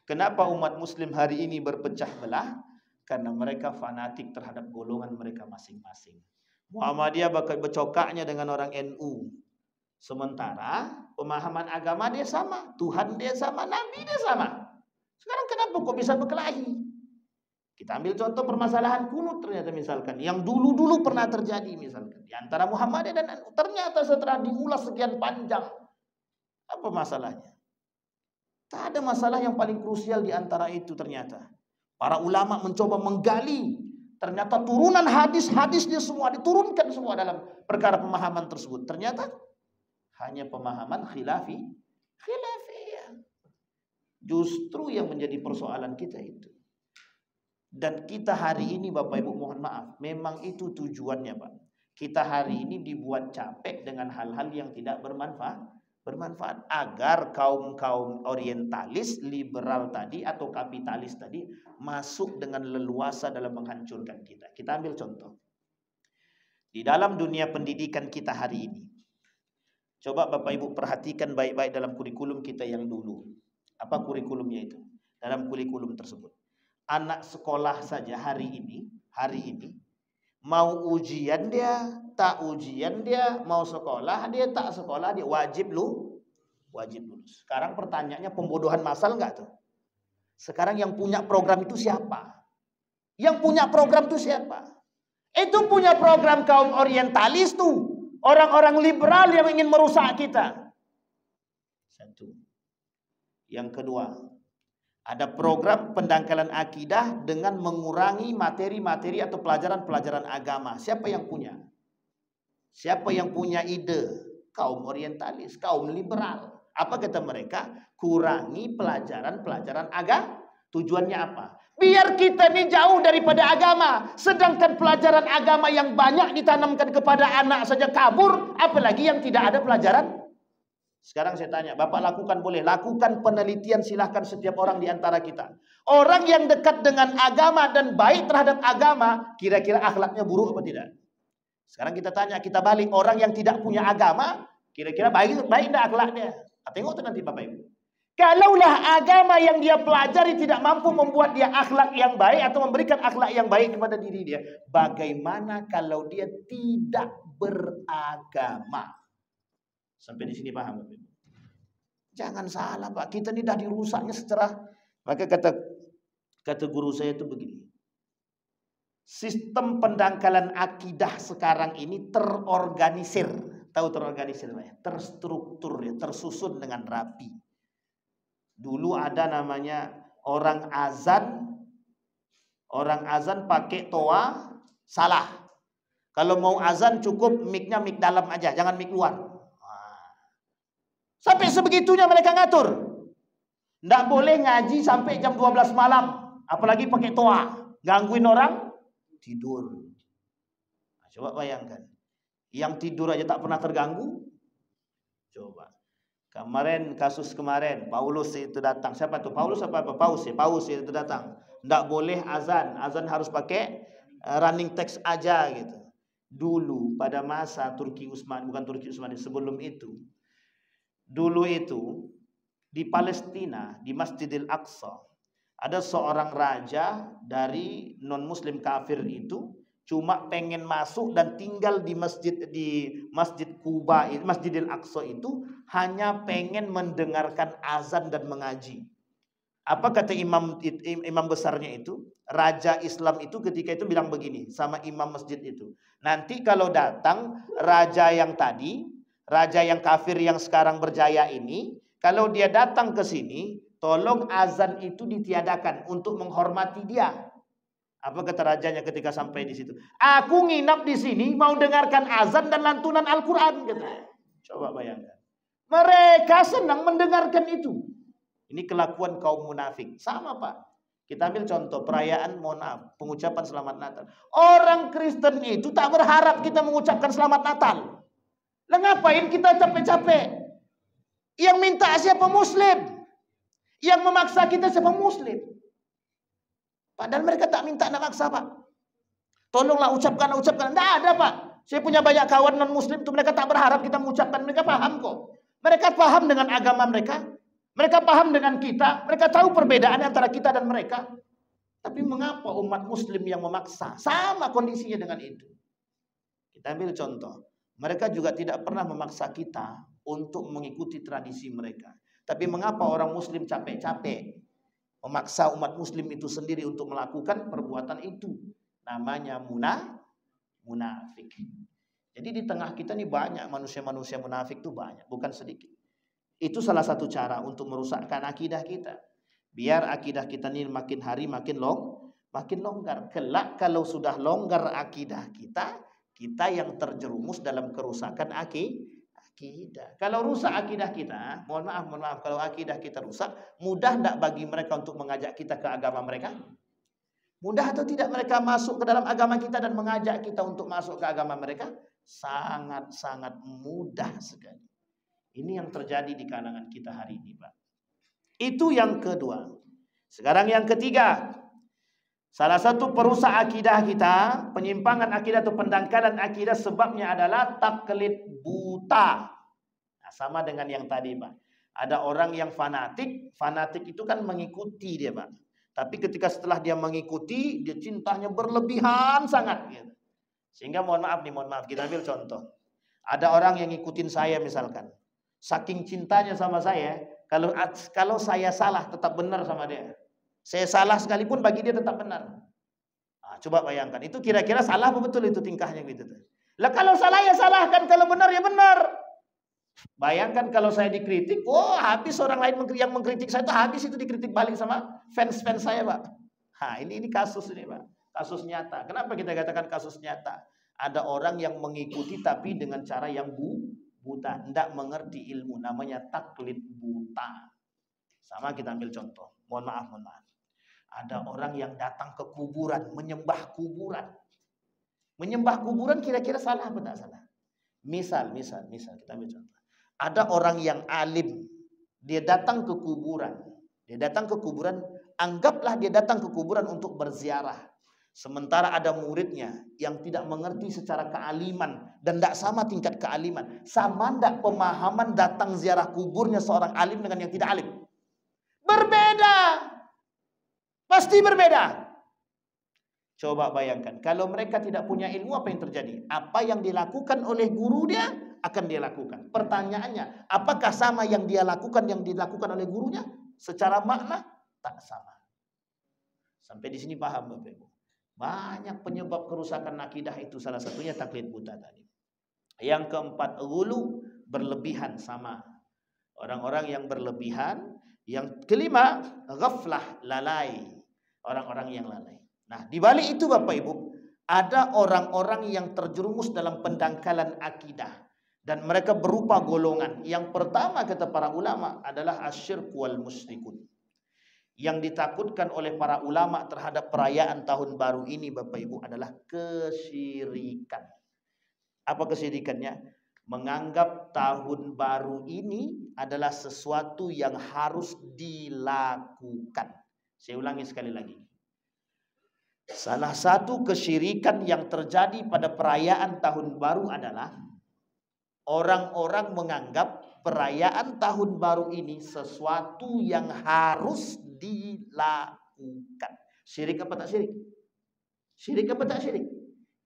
Kenapa umat muslim hari ini berpecah belah? Karena mereka fanatik terhadap golongan mereka masing-masing. Muhammadiyah bakal bercokaknya dengan orang NU. Sementara pemahaman agama dia sama, Tuhan dia sama, Nabi dia sama. Sekarang kenapa kok bisa berkelahi? Kita ambil contoh permasalahan kunut ternyata misalkan. Yang dulu-dulu pernah terjadi misalkan. Di antara Muhammadiyah dan NU. Ternyata setelah diulas sekian panjang. Apa masalahnya? Tak ada masalah yang paling krusial di antara itu ternyata. Para ulama mencoba menggali. Ternyata turunan hadis-hadis dia semua diturunkan semua dalam perkara pemahaman tersebut. Ternyata hanya pemahaman khilafiyah. Justru yang menjadi persoalan kita itu. Dan kita hari ini Bapak Ibu mohon maaf, memang itu tujuannya Pak. Kita hari ini dibuat capek dengan hal-hal yang tidak bermanfaat agar kaum-kaum orientalis, liberal tadi atau kapitalis tadi masuk dengan leluasa dalam menghancurkan kita. Kita ambil contoh. Di dalam dunia pendidikan kita hari ini. Coba Bapak Ibu perhatikan baik-baik dalam kurikulum kita yang dulu. Apa kurikulumnya itu? Dalam kurikulum tersebut. Anak sekolah saja hari ini mau ujian dia, tak ujian dia, mau sekolah dia, tak sekolah dia, wajib lulus. Sekarang pertanyaannya pembodohan massal enggak tuh? Sekarang yang punya program itu siapa? Yang punya program itu siapa? Itu punya program kaum orientalis tuh, orang-orang liberal yang ingin merusak kita. Satu. Yang kedua, ada program pendangkalan akidah dengan mengurangi materi-materi atau pelajaran-pelajaran agama. Siapa yang punya? Siapa yang punya ide? Kaum orientalis, kaum liberal. Apa kata mereka? Kurangi pelajaran-pelajaran agama. Tujuannya apa? Biar kita ini jauh daripada agama. Sedangkan pelajaran agama yang banyak ditanamkan kepada anak saja kabur. Apalagi yang tidak ada pelajaran. Sekarang saya tanya, Bapak lakukan boleh. Lakukan penelitian silahkan setiap orang di antara kita. Orang yang dekat dengan agama dan baik terhadap agama, kira-kira akhlaknya buruk apa tidak? Sekarang kita tanya, kita balik. Orang yang tidak punya agama, kira-kira baik tidak akhlaknya? Tengok tuh nanti Bapak Ibu. Kalaulah agama yang dia pelajari tidak mampu membuat dia akhlak yang baik atau memberikan akhlak yang baik kepada diri dia, bagaimana kalau dia tidak beragama? Sampai di sini paham? Jangan salah Pak, kita ini dah dirusaknya secara. Maka kata guru saya itu begini. Sistem pendangkalan akidah sekarang ini terorganisir. Tahu terorganisir Pak ya? Terstruktur ya, tersusun dengan rapi. Dulu ada namanya orang azan pakai toa, salah. Kalau mau azan cukup mic-nya mic dalam aja, jangan mic luar. Sampai sebegitunya mereka ngatur. Nggak boleh ngaji sampai jam 12 malam, apalagi pakai toa, gangguin orang tidur. Nah, coba bayangkan, yang tidur aja tak pernah terganggu. Coba. Kasus kemarin Paulus itu datang. Siapa tuh? Paulus apa? Paus itu datang. Nggak boleh azan harus pakai running text aja gitu. Dulu pada masa Turki Utsmani, bukan Turki Utsmani, sebelum itu. Dulu itu di Palestina, di Masjidil Aqsa, ada seorang raja dari non-muslim kafir itu cuma pengen masuk dan tinggal di Masjid Kuba, Masjidil Aqsa itu hanya pengen mendengarkan azan dan mengaji. Apa kata imam besarnya itu? Raja Islam itu ketika itu bilang begini sama imam masjid itu. Nanti kalau datang raja yang kafir yang sekarang berjaya ini, kalau dia datang ke sini, tolong azan itu ditiadakan untuk menghormati dia. Apa kata rajanya ketika sampai di situ? Aku nginap di sini mau dengarkan azan dan lantunan Al-Quran. Coba bayangkan. Mereka senang mendengarkan itu. Ini kelakuan kaum munafik. Sama Pak. Kita ambil contoh perayaan, mohon maaf, pengucapan selamat Natal. Orang Kristen itu tak berharap kita mengucapkan selamat Natal. Lah ngapain kita capek-capek? Yang minta siapa? Muslim. Yang memaksa kita siapa? Muslim. Padahal mereka tak minta, nak maksa Pak. Tolonglah ucapkan. Tidak ada Pak. Saya punya banyak kawan non-muslim itu mereka tak berharap kita mengucapkan. Mereka paham kok. Mereka paham dengan agama mereka. Mereka paham dengan kita. Mereka tahu perbedaan antara kita dan mereka. Tapi mengapa umat muslim yang memaksa? Sama kondisinya dengan itu. Kita ambil contoh. Mereka juga tidak pernah memaksa kita untuk mengikuti tradisi mereka. Tapi mengapa orang muslim capek-capek memaksa umat muslim itu sendiri untuk melakukan perbuatan itu? Namanya munafik. Jadi di tengah kita ini banyak manusia-manusia munafik itu banyak, bukan sedikit. Itu salah satu cara untuk merusakkan akidah kita. Biar akidah kita ini makin hari makin longgar. Kelak kalau sudah longgar akidah kita yang terjerumus dalam kerusakan akidah. Kalau rusak akidah kita, mohon maaf, kalau akidah kita rusak, mudah tidak bagi mereka untuk mengajak kita ke agama mereka? Mudah atau tidak mereka masuk ke dalam agama kita dan mengajak kita untuk masuk ke agama mereka? Sangat-sangat mudah sekali. Ini yang terjadi di kalangan kita hari ini, Pak. Itu yang kedua. Sekarang yang ketiga. Salah satu perusak akidah kita, penyimpangan akidah atau pendangkalan akidah sebabnya adalah taklid buta. Nah, sama dengan yang tadi Pak. Ada orang yang fanatik itu kan mengikuti dia Pak. Tapi ketika setelah dia mengikuti, dia cintanya berlebihan sangat. Gitu. Sehingga mohon maaf kita ambil contoh. Ada orang yang ngikutin saya misalkan. Saking cintanya sama saya, kalau saya salah tetap benar sama dia. Saya salah sekalipun bagi dia tetap benar. Nah, coba bayangkan, itu kira-kira salah apa betul itu tingkahnya gitu. Lah kalau salah ya salahkan, kalau benar ya benar. Bayangkan kalau saya dikritik, habis orang lain yang mengkritik saya itu habis itu dikritik balik sama fans-fans saya, Pak. Nah, ini kasus ini, Pak. Kasus nyata. Kenapa kita katakan kasus nyata? Ada orang yang mengikuti tapi dengan cara yang buta, tidak mengerti ilmu, namanya taklid buta. Sama kita ambil contoh. Mohon maaf. Ada orang yang datang ke kuburan, menyembah kuburan. Menyembah kuburan kira-kira salah apa tidak salah? Misal kita ambil contoh. Ada orang yang alim, dia datang ke kuburan. Anggaplah dia datang ke kuburan untuk berziarah. Sementara ada muridnya yang tidak mengerti secara kealiman dan tidak sama tingkat kealiman. Sama tidak pemahaman datang ziarah kuburnya seorang alim dengan yang tidak alim? Berbeda. Pasti berbeda. Coba bayangkan, kalau mereka tidak punya ilmu, apa yang terjadi? Apa yang dilakukan oleh guru dia akan dia lakukan. Pertanyaannya, apakah sama yang dia lakukan yang dilakukan oleh gurunya? Secara makna tak sama. Sampai di sini paham Bapak Ibu. Banyak penyebab kerusakan akidah itu, salah satunya taklid buta tadi. Yang keempat, ghulu, berlebihan sama. Orang-orang yang berlebihan. Yang kelima, ghaflah, lalai. Orang-orang yang lalai. Nah, di balik itu Bapak Ibu, ada orang-orang yang terjerumus dalam pendangkalan akidah. Dan mereka berupa golongan. Yang pertama kata para ulama adalah asyirku wal musyrikun. Yang ditakutkan oleh para ulama terhadap perayaan tahun baru ini Bapak Ibu adalah kesyirikan. Apa kesyirikannya? Menganggap tahun baru ini adalah sesuatu yang harus dilakukan. Saya ulangi sekali lagi. Salah satu kesyirikan yang terjadi pada perayaan tahun baru adalah orang-orang menganggap perayaan tahun baru ini sesuatu yang harus dilakukan. Syirik apa tak syirik? Syirik apa tak syirik?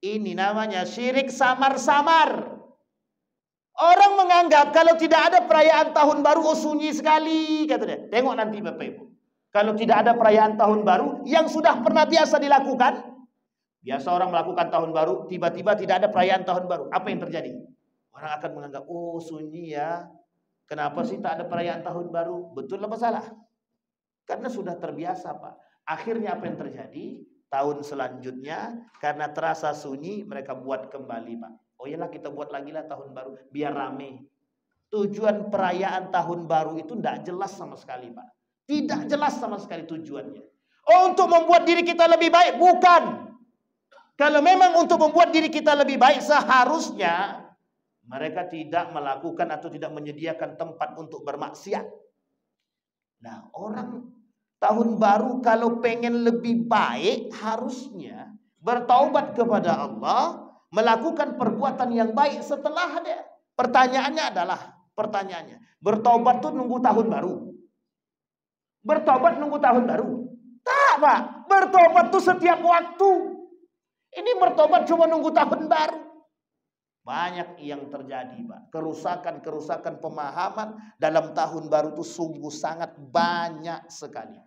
Ini namanya syirik samar-samar. Orang menganggap kalau tidak ada perayaan tahun baru, oh sunyi sekali, kata dia. Tengok nanti Bapak Ibu. Kalau tidak ada perayaan tahun baru yang sudah pernah biasa dilakukan. Biasa orang melakukan tahun baru, tiba-tiba tidak ada perayaan tahun baru. Apa yang terjadi? Orang akan menganggap, oh sunyi ya. Kenapa sih tak ada perayaan tahun baru? Betul apa salah? Karena sudah terbiasa Pak. Akhirnya apa yang terjadi? Tahun selanjutnya karena terasa sunyi mereka buat kembali Pak. Oh iyalah kita buat lagi lah tahun baru biar rame. Tujuan perayaan tahun baru itu tidak jelas sama sekali Pak. Tidak jelas sama sekali tujuannya. Oh untuk membuat diri kita lebih baik? Bukan. Kalau memang untuk membuat diri kita lebih baik seharusnya mereka tidak melakukan atau tidak menyediakan tempat untuk bermaksiat. Nah orang tahun baru kalau pengen lebih baik harusnya bertaubat kepada Allah, melakukan perbuatan yang baik setelah dia. Pertanyaannya adalah, bertaubat tuh nunggu tahun baru? Bertobat nunggu tahun baru? Tak Pak, bertobat tuh setiap waktu. Ini bertobat cuma nunggu tahun baru. Banyak yang terjadi Pak. Kerusakan pemahaman dalam tahun baru itu sungguh sangat banyak sekali.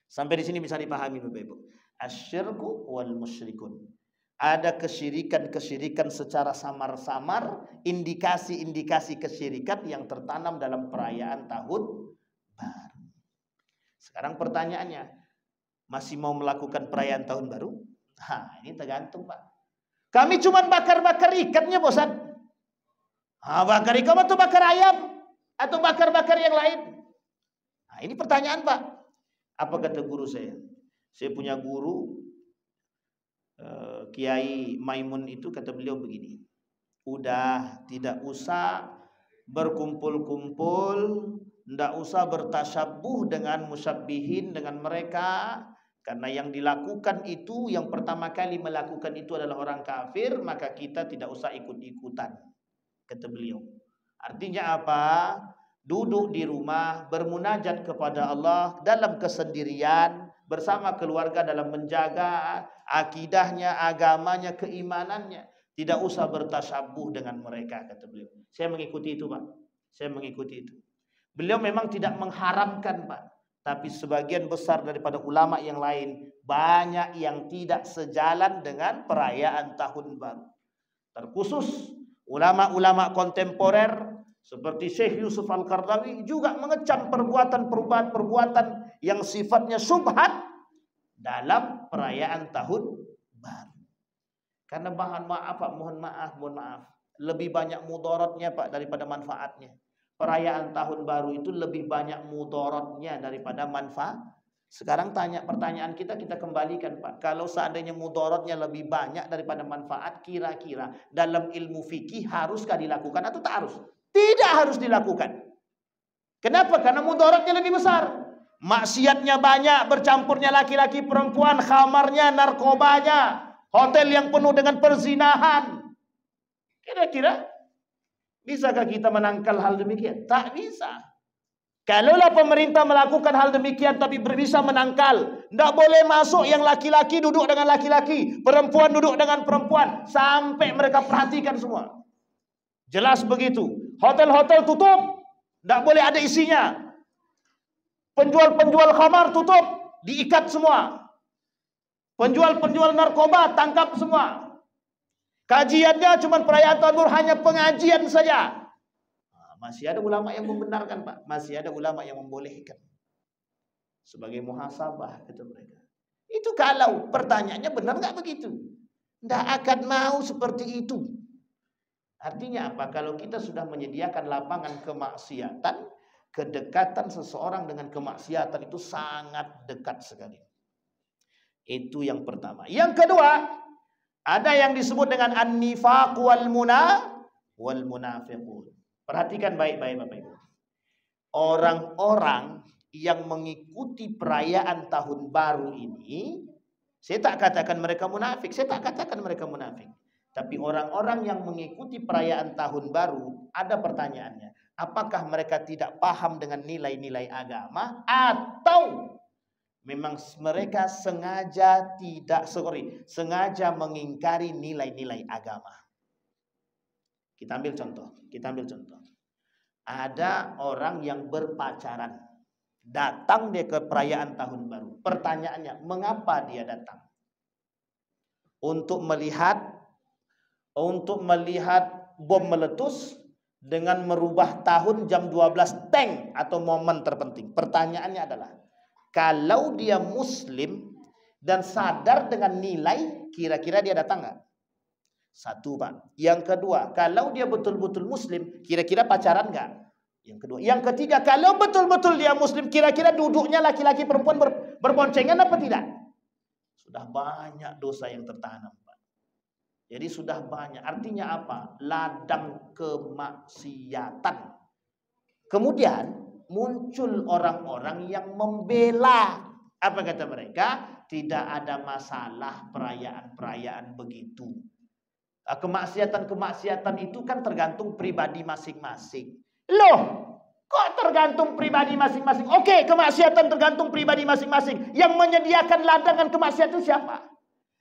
Sampai di sini bisa dipahami Bapak Ibu. Asyirku wal musyrikun. Ada kesyirikan secara samar-samar, indikasi-indikasi kesyirikan yang tertanam dalam perayaan tahun baru. Sekarang pertanyaannya, masih mau melakukan perayaan tahun baru? Nah, ini tergantung Pak. Kami cuma bakar-bakar ikatnya bosan. Bakar ikan atau bakar ayam? Atau bakar-bakar yang lain? Nah, ini pertanyaan Pak. Apa kata guru saya? Saya punya guru Kiai Maimun itu, kata beliau begini. Udah tidak usah berkumpul-kumpul, tidak usah bertasyabuh dengan musyabbihin dengan mereka, karena yang dilakukan itu, yang pertama kali melakukan itu adalah orang kafir, maka kita tidak usah ikut-ikutan, kata beliau. Artinya apa? Duduk di rumah, bermunajat kepada Allah dalam kesendirian, bersama keluarga dalam menjaga akidahnya, agamanya, keimanannya. Tidak usah bertasyabuh dengan mereka, kata beliau. Saya mengikuti itu Pak. Saya mengikuti itu. Beliau memang tidak mengharamkan Pak. Tapi sebagian besar daripada ulama yang lain banyak yang tidak sejalan dengan perayaan tahun baru. Terkhusus ulama-ulama kontemporer seperti Syekh Yusuf Al-Qaradawi juga mengecam perbuatan-perbuatan yang sifatnya syubhat dalam perayaan tahun baru. Karena mohon maaf, lebih banyak mudaratnya Pak daripada manfaatnya. Perayaan tahun baru itu lebih banyak mudaratnya daripada manfaat. Sekarang pertanyaan kita kembalikan Pak. Kalau seandainya mudaratnya lebih banyak daripada manfaat, kira-kira dalam ilmu fikih haruskah dilakukan atau tak harus? Tidak harus dilakukan. Kenapa? Karena mudaratnya lebih besar. Maksiatnya banyak, bercampurnya laki-laki perempuan, khamarnya, narkobanya, hotel yang penuh dengan perzinahan. Kira-kira bisakah kita menangkal hal demikian? Tak bisa. Kalaulah pemerintah melakukan hal demikian tapi bisa menangkal, tidak boleh masuk yang laki-laki duduk dengan laki-laki, perempuan duduk dengan perempuan, sampai mereka perhatikan semua. Jelas begitu. Hotel-hotel tutup, tidak boleh ada isinya. Penjual-penjual khamar tutup, diikat semua. Penjual-penjual narkoba tangkap semua. Kajiannya cuma perayaan tahun baru, hanya pengajian saja. Masih ada ulama yang membenarkan, Pak. Masih ada ulama yang membolehkan. Sebagai muhasabah, kata mereka. Itu kalau pertanyaannya benar nggak begitu? Tidak akan mau seperti itu. Artinya apa? Kalau kita sudah menyediakan lapangan kemaksiatan, kedekatan seseorang dengan kemaksiatan itu sangat dekat sekali. Itu yang pertama. Yang kedua, ada yang disebut dengan an-nifaq wal munafiqun. Perhatikan baik-baik Bapak Ibu. Orang-orang yang mengikuti perayaan tahun baru ini, saya tak katakan mereka munafik, Tapi orang-orang yang mengikuti perayaan tahun baru, ada pertanyaannya. Apakah mereka tidak paham dengan nilai-nilai agama, atau memang mereka sengaja sengaja mengingkari nilai-nilai agama? Kita ambil contoh. Ada orang yang berpacaran. Datang dia ke perayaan tahun baru. Pertanyaannya, mengapa dia datang? Untuk melihat bom meletus dengan merubah tahun jam 12 tank atau momen terpenting. Pertanyaannya adalah, kalau dia muslim dan sadar dengan nilai, kira-kira dia datang nggak? Satu, Pak. Yang kedua, kalau dia betul-betul muslim, kira-kira pacaran nggak? Yang kedua. Yang ketiga, kalau betul-betul dia muslim, kira-kira duduknya laki-laki perempuan berboncengan apa tidak? Sudah banyak dosa yang tertanam, Pak. Jadi sudah banyak. Artinya apa? Ladang kemaksiatan. Kemudian muncul orang-orang yang membela. Apa kata mereka? Tidak ada masalah perayaan-perayaan begitu. Kemaksiatan-kemaksiatan itu kan tergantung pribadi masing-masing. Loh, kok tergantung pribadi masing-masing? Oke, kemaksiatan tergantung pribadi masing-masing. Yang menyediakan ladangan kemaksiatan itu siapa?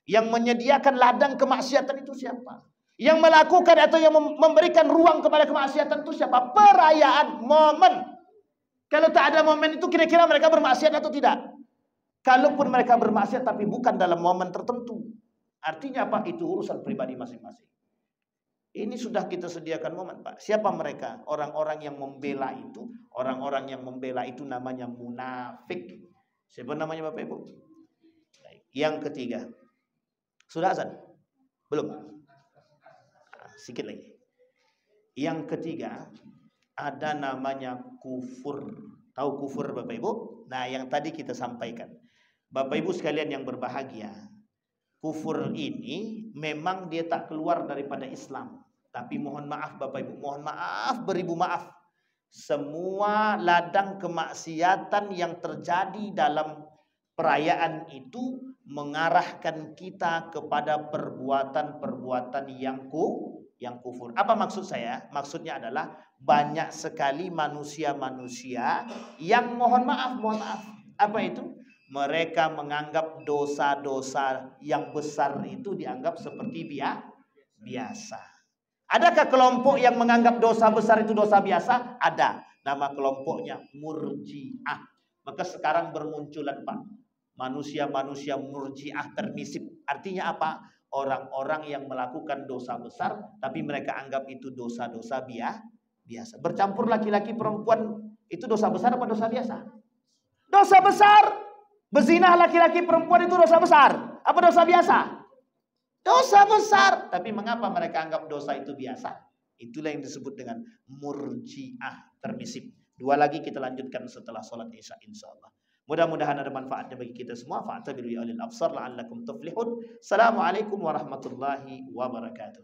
Yang menyediakan ladang kemaksiatan itu siapa? Yang melakukan atau yang memberikan ruang kepada kemaksiatan itu siapa? Perayaan, momen. Kalau tak ada momen itu, kira-kira mereka bermaksiat atau tidak? Kalaupun mereka bermaksiat tapi bukan dalam momen tertentu, artinya apa? Itu urusan pribadi masing-masing. Ini sudah kita sediakan momen, Pak. Siapa mereka? Orang-orang yang membela itu. Orang-orang yang membela itu namanya munafik. Siapa namanya Bapak Ibu? Yang ketiga. Sudah azan? Belum? Sedikit lagi. Yang ketiga, ada namanya kufur. Tahu kufur Bapak Ibu? Nah, yang tadi kita sampaikan. Bapak Ibu sekalian yang berbahagia, kufur ini memang dia tak keluar daripada Islam. Tapi mohon maaf Bapak Ibu, mohon maaf beribu maaf. Semua ladang kemaksiatan yang terjadi dalam perayaan itu mengarahkan kita kepada perbuatan-perbuatan yang kufur. Apa maksud saya? Maksudnya adalah banyak sekali manusia-manusia yang mohon maaf. Apa itu? Mereka menganggap dosa-dosa yang besar itu dianggap seperti biasa. Adakah kelompok yang menganggap dosa besar itu dosa biasa? Ada. Nama kelompoknya Murji'ah. Maka sekarang bermunculan, Pak, manusia-manusia Murji'ah permisif. Artinya apa? Orang-orang yang melakukan dosa besar tapi mereka anggap itu dosa-dosa biasa. Bercampur laki-laki perempuan itu dosa besar apa dosa biasa? Dosa besar. Berzinah laki-laki perempuan itu dosa besar apa dosa biasa? Dosa besar. Tapi mengapa mereka anggap dosa itu biasa? Itulah yang disebut dengan Murji'ah permisif. Dua lagi kita lanjutkan setelah sholat isya insyaallah. Mudah-mudahan ada manfaatnya bagi kita semua. Fa'tabiru ya ulil absar la'allakum tuflihun. Assalamualaikum warahmatullahi wabarakatuh.